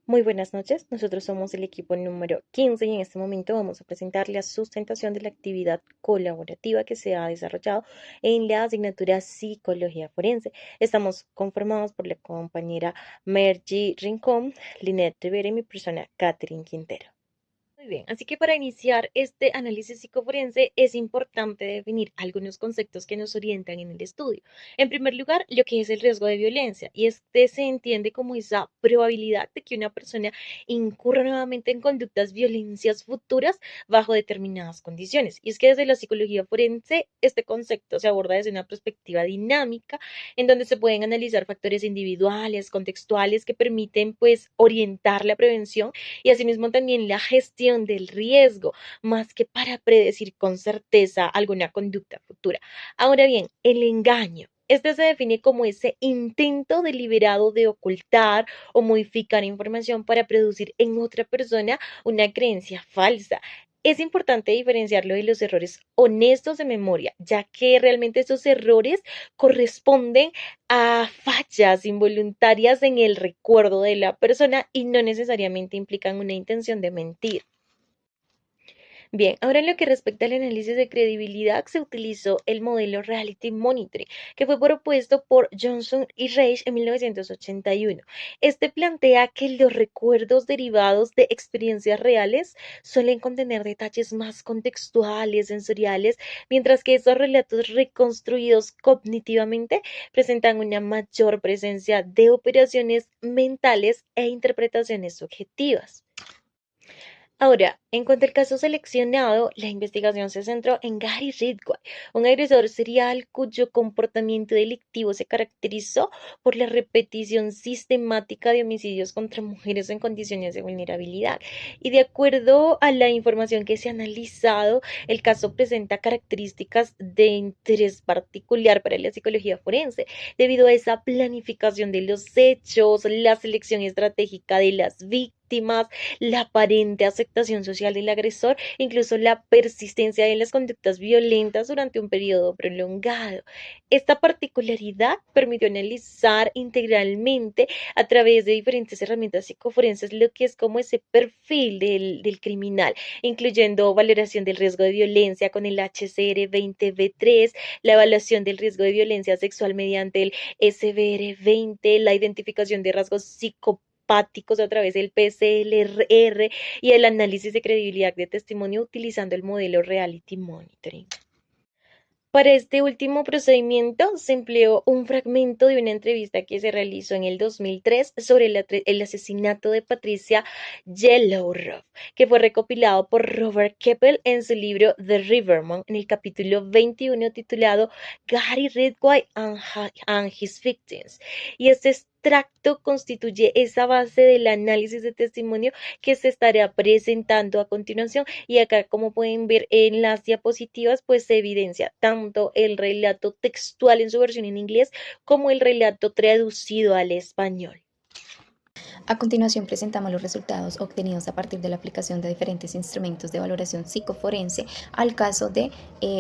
Muy buenas noches, nosotros somos el equipo número 15 y en este momento vamos a presentar la sustentación de la actividad colaborativa que se ha desarrollado en la asignatura Psicología Forense. Estamos conformados por la compañera Mergy Rincón, Linet Rivera y mi persona Catherine Quintero. Muy bien, así que para iniciar este análisis psicoforense es importante definir algunos conceptos que nos orientan en el estudio. En primer lugar, lo que es el riesgo de violencia, y este se entiende como esa probabilidad de que una persona incurra nuevamente en conductas violencias futuras bajo determinadas condiciones. Y es que desde la psicología forense este concepto se aborda desde una perspectiva dinámica en donde se pueden analizar factores individuales, contextuales que permiten pues orientar la prevención y asimismo también la gestión del riesgo, más que para predecir con certeza alguna conducta futura. Ahora bien, el engaño. Este se define como ese intento deliberado de ocultar o modificar información para producir en otra persona una creencia falsa. Es importante diferenciarlo de los errores honestos de memoria, ya que realmente estos errores corresponden a fallas involuntarias en el recuerdo de la persona y no necesariamente implican una intención de mentir. Bien, ahora en lo que respecta al análisis de credibilidad, se utilizó el modelo Reality Monitoring, que fue propuesto por Johnson y Reich en 1981. Este plantea que los recuerdos derivados de experiencias reales suelen contener detalles más contextuales, sensoriales, mientras que esos relatos reconstruidos cognitivamente presentan una mayor presencia de operaciones mentales e interpretaciones subjetivas. Ahora, en cuanto al caso seleccionado, la investigación se centró en Gary Ridgway, un agresor serial cuyo comportamiento delictivo se caracterizó por la repetición sistemática de homicidios contra mujeres en condiciones de vulnerabilidad. Y de acuerdo a la información que se ha analizado, el caso presenta características de interés particular para la psicología forense, debido a esa planificación de los hechos, la selección estratégica de las víctimas, la aparente aceptación social del agresor, incluso la persistencia de las conductas violentas durante un periodo prolongado. Esta particularidad permitió analizar integralmente a través de diferentes herramientas psicoforenses lo que es como ese perfil del criminal, incluyendo valoración del riesgo de violencia con el HCR20B3, la evaluación del riesgo de violencia sexual mediante el SBR20, la identificación de rasgos psicopáticos a través del PCLR y el análisis de credibilidad de testimonio utilizando el modelo Reality Monitoring. Para este último procedimiento se empleó un fragmento de una entrevista que se realizó en el 2003 sobre el asesinato de Patricia Yellowroth, que fue recopilado por Robert Keppel en su libro The Riverman, en el capítulo 21 titulado Gary Ridgway and His Victims. Y este extracto constituye esa base del análisis de testimonio que se estará presentando a continuación y acá, como pueden ver en las diapositivas, pues se evidencia tanto el relato textual en su versión en inglés como el relato traducido al español. A continuación presentamos los resultados obtenidos a partir de la aplicación de diferentes instrumentos de valoración psicoforense al caso de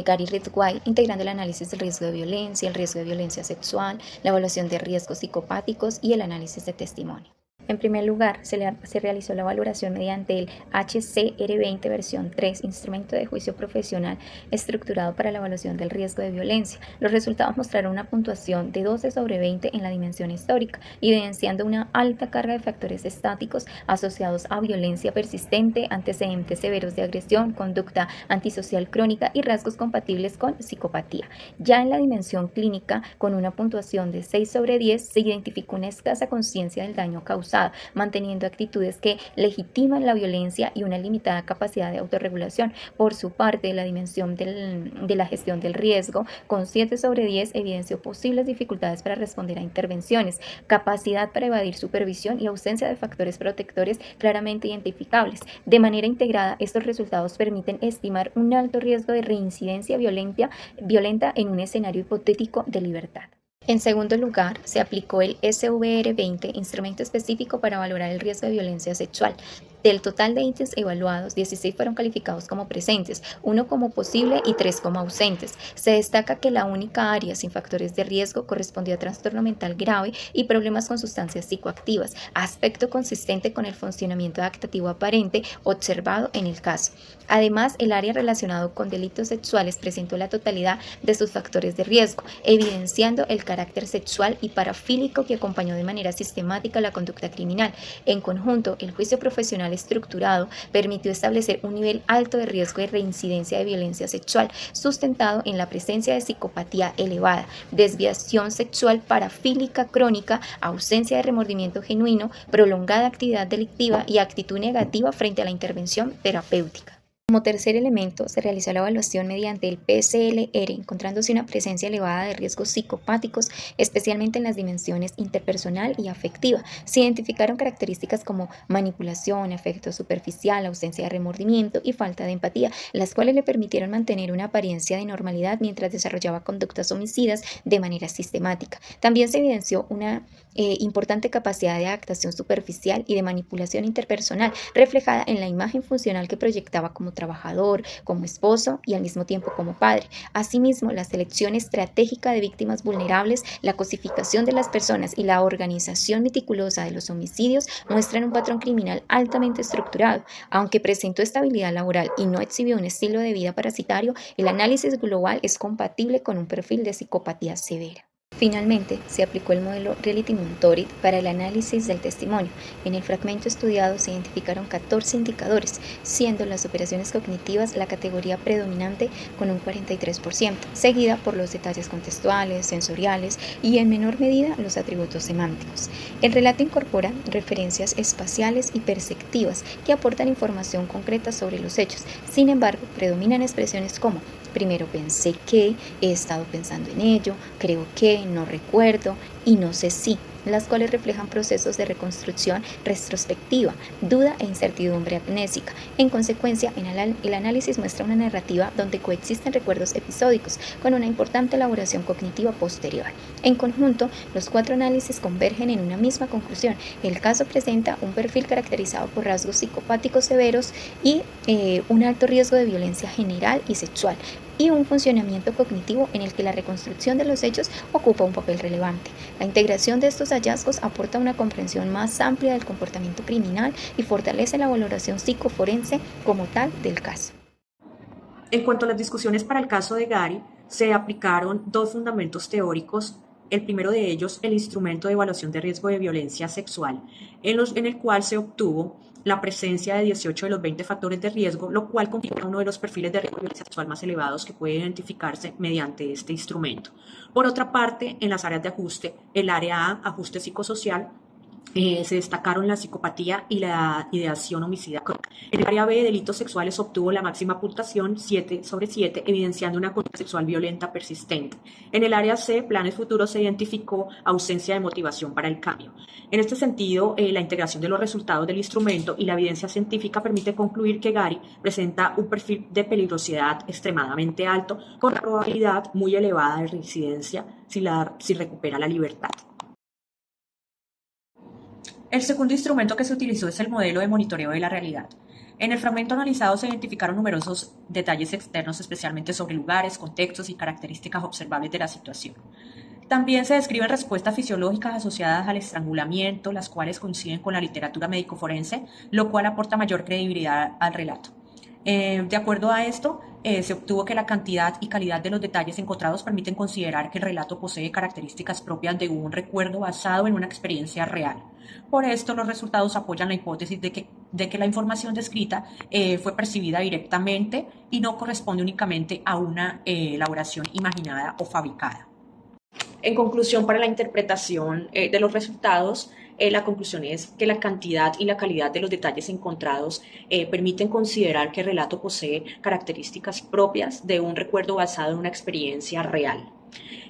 Gary Ridgway, integrando el análisis del riesgo de violencia, el riesgo de violencia sexual, la evaluación de riesgos psicopáticos y el análisis de testimonio. En primer lugar, se realizó la valoración mediante el HCR20 versión 3, instrumento de juicio profesional estructurado para la evaluación del riesgo de violencia. Los resultados mostraron una puntuación de 12 sobre 20 en la dimensión histórica, evidenciando una alta carga de factores estáticos asociados a violencia persistente, antecedentes severos de agresión, conducta antisocial crónica y rasgos compatibles con psicopatía. Ya en la dimensión clínica, con una puntuación de 6 sobre 10, se identificó una escasa conciencia del daño causado, manteniendo actitudes que legitiman la violencia y una limitada capacidad de autorregulación. Por su parte, la dimensión de la gestión del riesgo, con 7 sobre 10, evidenció posibles dificultades para responder a intervenciones, capacidad para evadir supervisión y ausencia de factores protectores claramente identificables. De manera integrada, estos resultados permiten estimar un alto riesgo de reincidencia violenta en un escenario hipotético de libertad. En segundo lugar, se aplicó el SVR20, instrumento específico para valorar el riesgo de violencia sexual. Del total de ítems evaluados, 16 fueron calificados como presentes, 1 como posible y 3 como ausentes. Se destaca que la única área sin factores de riesgo correspondió a trastorno mental grave y problemas con sustancias psicoactivas, aspecto consistente con el funcionamiento adaptativo aparente observado en el caso. Además, el área relacionado con delitos sexuales presentó la totalidad de sus factores de riesgo, evidenciando el carácter sexual y parafílico que acompañó de manera sistemática la conducta criminal. En conjunto, el juicio profesional estructurado permitió establecer un nivel alto de riesgo de reincidencia de violencia sexual, sustentado en la presencia de psicopatía elevada, desviación sexual parafílica crónica, ausencia de remordimiento genuino, prolongada actividad delictiva y actitud negativa frente a la intervención terapéutica. Como tercer elemento, se realizó la evaluación mediante el PSLR, encontrándose una presencia elevada de riesgos psicopáticos, especialmente en las dimensiones interpersonal y afectiva. Se identificaron características como manipulación, afecto superficial, ausencia de remordimiento y falta de empatía, las cuales le permitieron mantener una apariencia de normalidad mientras desarrollaba conductas homicidas de manera sistemática. También se evidenció una importante capacidad de adaptación superficial y de manipulación interpersonal, reflejada en la imagen funcional que proyectaba como trabajador, como esposo y al mismo tiempo como padre. Asimismo, la selección estratégica de víctimas vulnerables, la cosificación de las personas y la organización meticulosa de los homicidios muestran un patrón criminal altamente estructurado. Aunque presentó estabilidad laboral y no exhibió un estilo de vida parasitario, el análisis global es compatible con un perfil de psicopatía severa. Finalmente, se aplicó el modelo Reality Monitoring para el análisis del testimonio. En el fragmento estudiado se identificaron 14 indicadores, siendo las operaciones cognitivas la categoría predominante con un 43%, seguida por los detalles contextuales, sensoriales y en menor medida los atributos semánticos. El relato incorpora referencias espaciales y perceptivas que aportan información concreta sobre los hechos. Sin embargo, predominan expresiones como primero pensé que, he estado pensando en ello, creo que, no recuerdo y no sé si, las cuales reflejan procesos de reconstrucción retrospectiva, duda e incertidumbre amnésica. En consecuencia, el análisis muestra una narrativa donde coexisten recuerdos episódicos con una importante elaboración cognitiva posterior. En conjunto, los 4 análisis convergen en una misma conclusión. El caso presenta un perfil caracterizado por rasgos psicopáticos severos y un alto riesgo de violencia general y sexual, y un funcionamiento cognitivo en el que la reconstrucción de los hechos ocupa un papel relevante. La integración de estos hallazgos aporta una comprensión más amplia del comportamiento criminal y fortalece la valoración psicoforense como tal del caso. En cuanto a las discusiones para el caso de Gary, se aplicaron 2 fundamentos teóricos. El primero de ellos, el instrumento de evaluación de riesgo de violencia sexual, en el cual se obtuvo la presencia de 18 de los 20 factores de riesgo, lo cual configura uno de los perfiles de riesgo de violencia sexual más elevados que puede identificarse mediante este instrumento. Por otra parte, en las áreas de ajuste, el área A, ajuste psicosocial, se destacaron la psicopatía y la ideación homicida. En el área B, delitos sexuales, obtuvo la máxima puntuación 7/7, evidenciando una conducta sexual violenta persistente. En el área C, planes futuros, se identificó ausencia de motivación para el cambio. En este sentido, la integración de los resultados del instrumento y la evidencia científica permite concluir que Gary presenta un perfil de peligrosidad extremadamente alto, con una probabilidad muy elevada de reincidencia si recupera la libertad. El segundo instrumento que se utilizó es el modelo de monitoreo de la realidad. En el fragmento analizado se identificaron numerosos detalles externos, especialmente sobre lugares, contextos y características observables de la situación. También se describen respuestas fisiológicas asociadas al estrangulamiento, las cuales coinciden con la literatura médico-forense, lo cual aporta mayor credibilidad al relato. De acuerdo a esto, se obtuvo que la cantidad y calidad de los detalles encontrados permiten considerar que el relato posee características propias de un recuerdo basado en una experiencia real. Por esto, los resultados apoyan la hipótesis de que la información descrita fue percibida directamente y no corresponde únicamente a una elaboración imaginada o fabricada. En conclusión, para la interpretación de los resultados, la conclusión es que la cantidad y la calidad de los detalles encontrados permiten considerar que el relato posee características propias de un recuerdo basado en una experiencia real.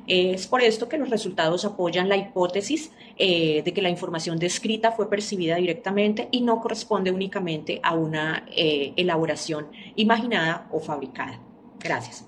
Es por esto que los resultados apoyan la hipótesis de que la información descrita fue percibida directamente y no corresponde únicamente a una elaboración imaginada o fabricada. Gracias.